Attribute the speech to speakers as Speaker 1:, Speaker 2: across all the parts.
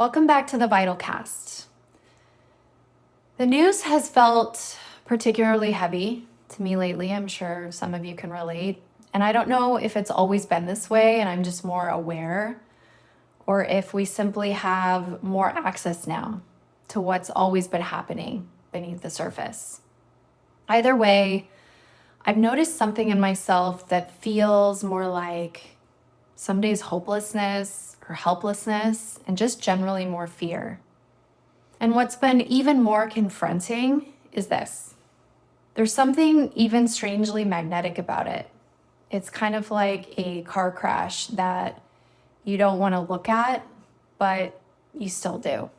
Speaker 1: Welcome back to the Vitalcast. The news has felt particularly heavy to me lately. I'm sure some of you can relate. And I don't know if it's always been this way and I'm just more aware, or if we simply have more access now to what's always been happening beneath the surface. Either way, I've noticed something in myself that feels more like some days hopelessness or helplessness, and just generally more fear. And what's been even more confronting is this. There's something even strangely magnetic about it. It's kind of like a car crash that you don't want to look at, but you still do.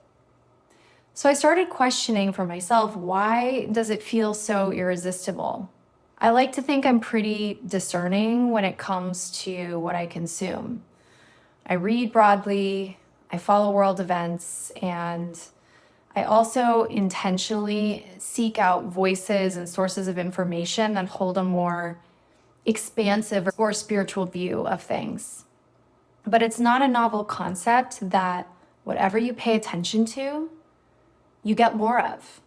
Speaker 1: So I started questioning for myself, why does it feel so irresistible? I like to think I'm pretty discerning when it comes to what I consume. I read broadly, I follow world events, and I also intentionally seek out voices and sources of information that hold a more expansive or spiritual view of things. But it's not a novel concept that whatever you pay attention to, you get more of.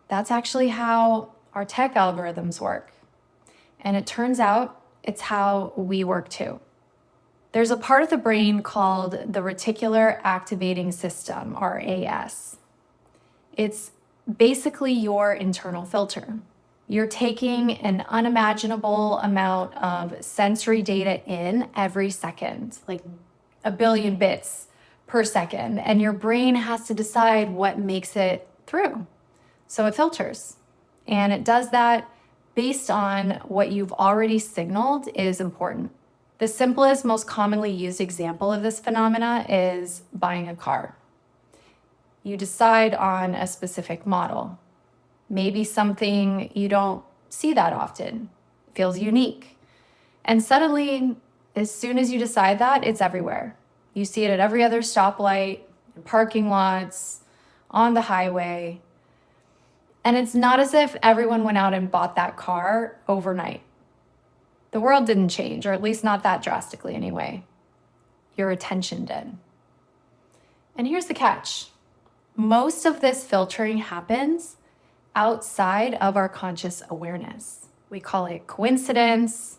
Speaker 1: That's actually how our tech algorithms work. And it turns out it's how we work too. There's a part of the brain called the Reticular Activating System, or RAS. It's basically your internal filter. You're taking an unimaginable amount of sensory data in every second, like a billion bits per second, and your brain has to decide what makes it through. So it filters, and it does that based on what you've already signaled is important. The simplest, most commonly used example of this phenomena is buying a car. You decide on a specific model, maybe something you don't see that often, feels unique. And suddenly, as soon as you decide that, it's everywhere. You see it at every other stoplight, in parking lots, on the highway. And it's not as if everyone went out and bought that car overnight. The world didn't change, or at least not that drastically anyway. Your attention did. And here's the catch. Most of this filtering happens outside of our conscious awareness. We call it coincidence,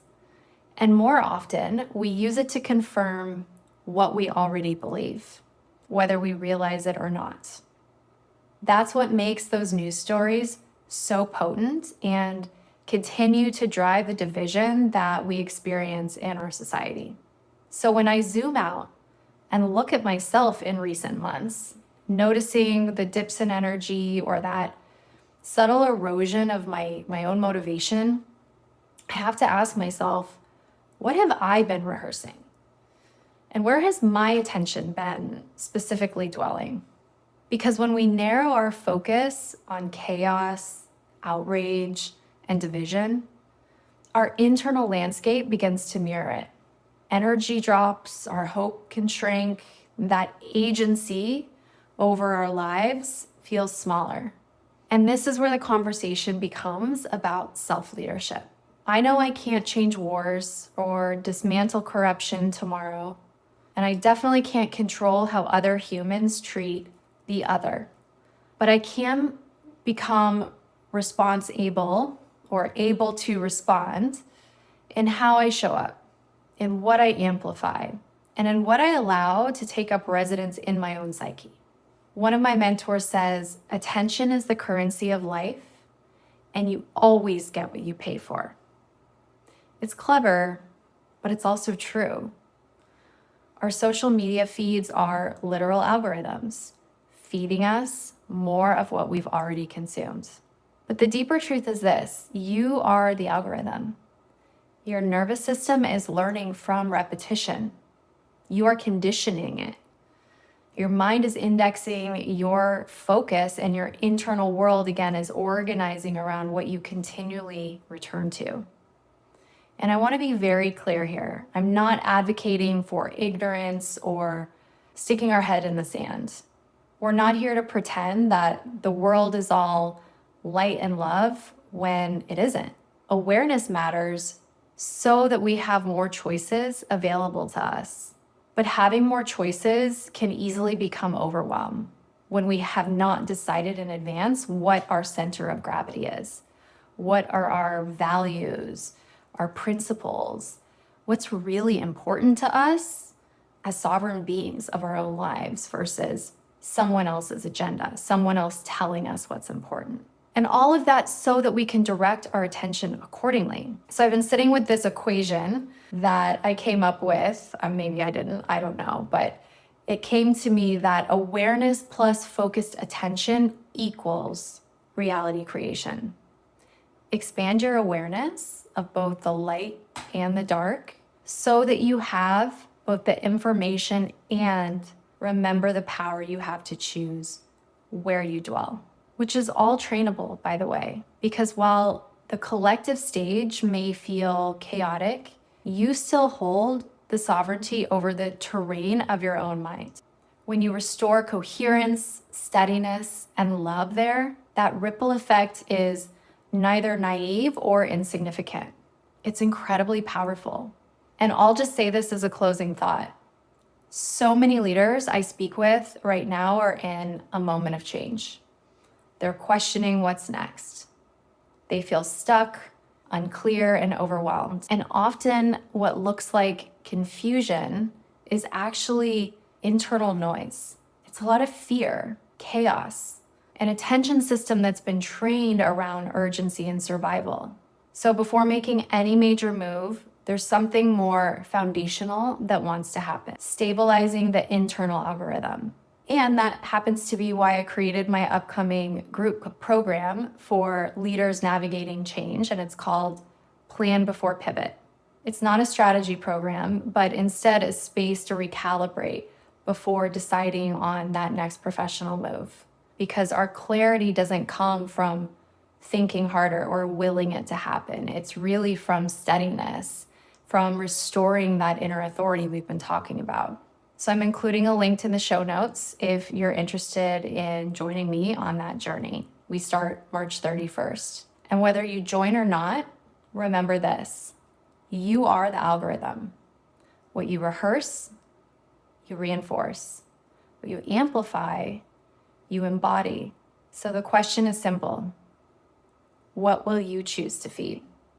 Speaker 1: and more often, we use it to confirm what we already believe, whether we realize it or not. That's what makes those news stories so potent and continue to drive the division that we experience in our society. So when I zoom out and look at myself in recent months, noticing the dips in energy or that subtle erosion of my own motivation, I have to ask myself, what have I been rehearsing? And where has my attention been specifically dwelling? Because when we narrow our focus on chaos, outrage, and division, our internal landscape begins to mirror it. Energy drops, our hope can shrink, that agency over our lives feels smaller. And this is where the conversation becomes about self-leadership. I know I can't change wars or dismantle corruption tomorrow, and I definitely can't control how other humans treat the other. But I can become responsible or able to respond in how I show up, in what I amplify, and in what I allow to take up residence in my own psyche. One of my mentors says, attention is the currency of life, and you always get what you pay for. It's clever, but it's also true. Our social media feeds are literal algorithms, feeding us more of what we've already consumed. But the deeper truth is this: you are the algorithm. Your nervous system is learning from repetition. You are conditioning it. Your mind is indexing your focus, and your internal world, again, is organizing around what you continually return to. And I want to be very clear here. I'm not advocating for ignorance or sticking our head in the sand. We're not here to pretend that the world is all light and love when it isn't. Awareness matters so that we have more choices available to us. But having more choices can easily become overwhelm when we have not decided in advance what our center of gravity is. What are our values, our principles? What's really important to us as sovereign beings of our own lives versus someone else's agenda, someone else telling us what's important. And all of that so that we can direct our attention accordingly. So I've been sitting with this equation that I came up with. Maybe I didn't, I don't know, but it came to me that awareness plus focused attention equals reality creation. Expand your awareness of both the light and the dark so that you have both the information and remember the power you have to choose where you dwell, which is all trainable, by the way, because while the collective stage may feel chaotic, you still hold the sovereignty over the terrain of your own mind. When you restore coherence, steadiness, and love there, that ripple effect is neither naive or insignificant. It's incredibly powerful. And I'll just say this as a closing thought. So many leaders I speak with right now are in a moment of change. They're questioning what's next. They feel stuck, unclear, and overwhelmed. And often what looks like confusion is actually internal noise. It's a lot of fear, chaos, an attention system that's been trained around urgency and survival. So before making any major move, there's something more foundational that wants to happen, stabilizing the internal algorithm. And that happens to be why I created my upcoming group program for leaders navigating change, and it's called Plan Before Pivot. It's not a strategy program, but instead a space to recalibrate before deciding on that next professional move. Because our clarity doesn't come from thinking harder or willing it to happen. It's really from steadiness, from restoring that inner authority we've been talking about. So I'm including a link to the show notes if you're interested in joining me on that journey. We start March 31st. And whether you join or not, remember this: you are the algorithm. What you rehearse, you reinforce. What you amplify, you embody. So the question is simple: what will you choose to feed?